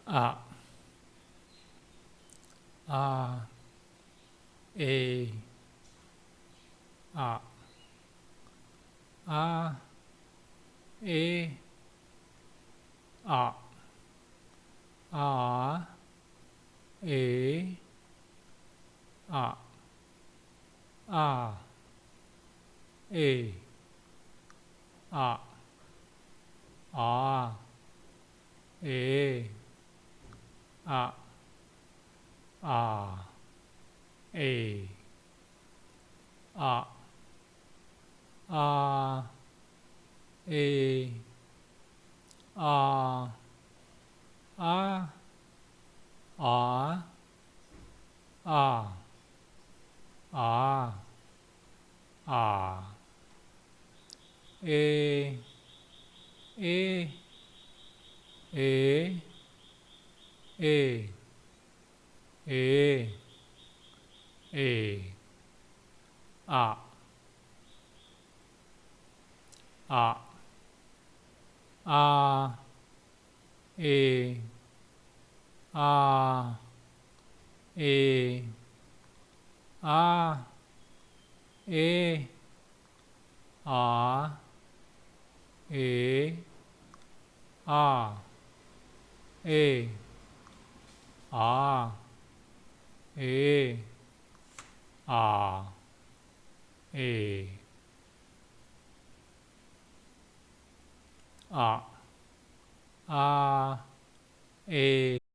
a a e a a e a a e a a e a a e a a e a a e a a a a a a e e e e e e a a a e a e a e a e a e a e a e a a e